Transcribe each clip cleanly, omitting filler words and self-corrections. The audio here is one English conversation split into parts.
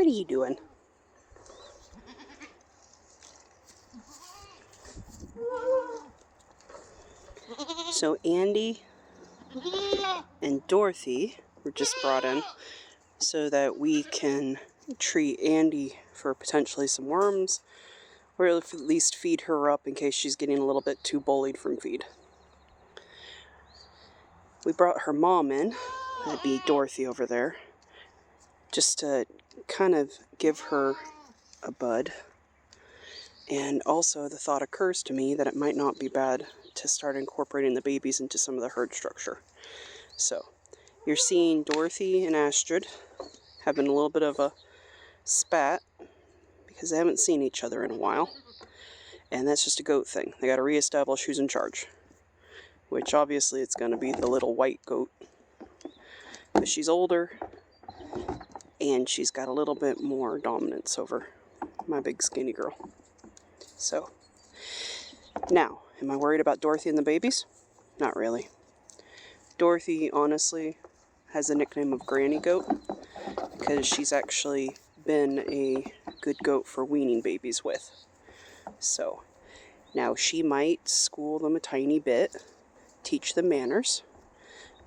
What are you doing? So Andy and Dorothy were just brought in so that we can treat Andy for potentially some worms, or at least feed her up in case she's getting a little bit too bullied from feed. We brought her mom in, that'd be Dorothy over there, just to kind of give her a bud. And also the thought occurs to me that it might not be bad to start incorporating the babies into some of the herd structure. So you're seeing Dorothy and Astrid having a little bit of a spat because they haven't seen each other in a while. And that's just a goat thing. They got to reestablish who's in charge. Which obviously it's going to be the little white goat. But she's older and she's got a little bit more dominance over my big skinny girl. So, now, am I worried about Dorothy and the babies? Not really. Dorothy, honestly, has the nickname of Granny Goat because she's actually been a good goat for weaning babies with. So, now she might school them a tiny bit, teach them manners,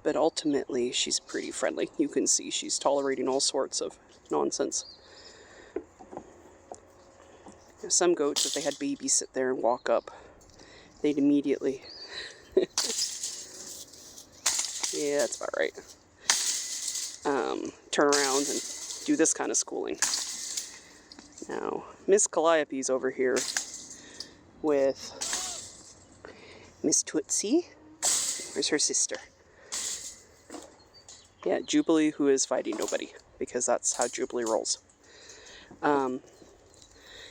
but ultimately she's pretty friendly. You can see she's tolerating all sorts of nonsense. Some goats, if they had babies sit there and walk up, they'd immediately, yeah, that's about right, turn around and do this kind of schooling. Now, Miss Calliope's over here with Miss Tootsie. Where's her sister? Yeah, Jubilee, who is fighting nobody, because that's how Jubilee rolls.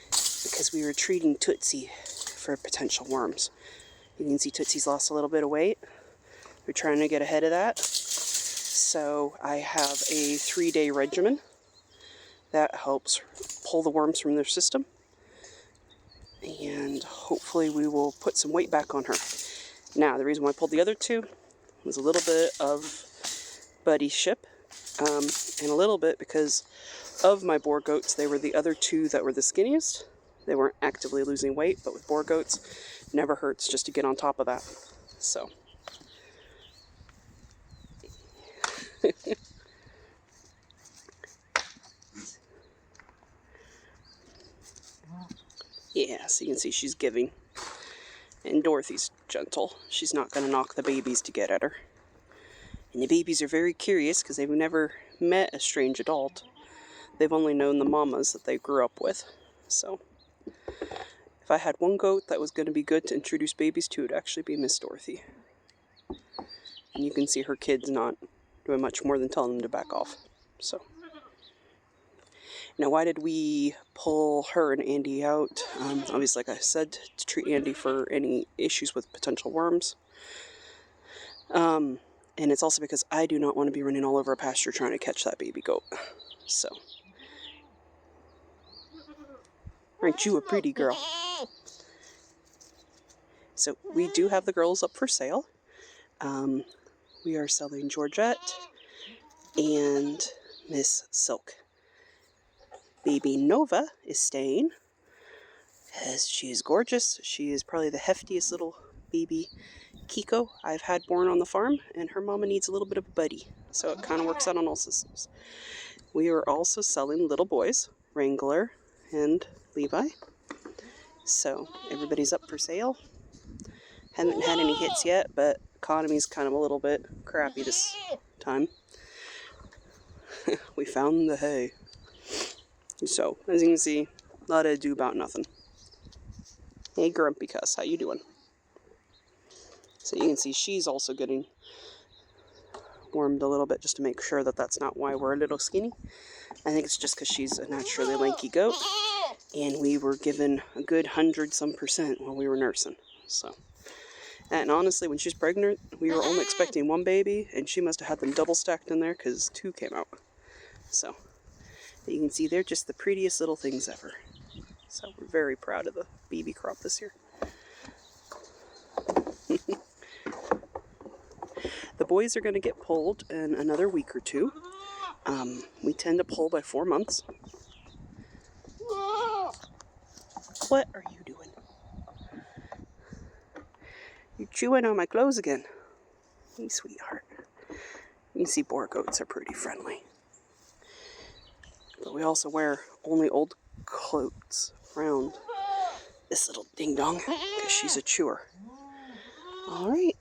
Because we were treating Tootsie for potential worms. You can see Tootsie's lost a little bit of weight. We're trying to get ahead of that. So I have a 3-day regimen that helps pull the worms from their system. And hopefully we will put some weight back on her. Now, the reason why I pulled the other two was a little bit of buddyship, and a little bit because of my boar goats. They were the other two that were the skinniest. They weren't actively losing weight, but with boar goats, never hurts just to get on top of that. So. Yeah, so you can see she's giving. And Dorothy's gentle. She's not going to knock the babies to get at her. And the babies are very curious because they've never met a strange adult. They've only known the mamas that they grew up with. So, if I had one goat that was going to be good to introduce babies to, it would actually be Miss Dorothy. And you can see her kids not doing much more than telling them to back off. So, now why did we pull her and Andy out? Obviously, like I said, to treat Andy for any issues with potential worms. And it's also because I do not want to be running all over a pasture trying to catch that baby goat. So, aren't you a pretty girl? So, we do have the girls up for sale. We are selling Georgette and Miss Silk. Baby Nova is staying, as she is gorgeous. She is probably the heftiest little baby Kiko I've had born on the farm, and her mama needs a little bit of a buddy, so it kind of works out on all systems. We are also selling little boys, Wrangler and Levi, so everybody's up for sale. Haven't had any hits yet, but economy's kind of a little bit crappy this time. We found the hay. So, as you can see, a lot of ado about nothing. Hey, Grumpy Cuss, how you doing? So you can see she's also getting warmed a little bit just to make sure that that's not why we're a little skinny. I think it's just because she's a naturally lanky goat, and we were given a good 100-some% while we were nursing. So, and honestly, when she's pregnant, we were only expecting one baby, and she must have had them double stacked in there because 2 came out. So. You can see they're just the prettiest little things ever. So we're very proud of the baby crop this year. The boys are going to get pulled in another week or 2. We tend to pull by 4 months. What are you doing? You're chewing on my clothes again. Hey, sweetheart. You can see boar goats are pretty friendly. But we also wear only old coats around this little ding-dong because she's a chewer. All right.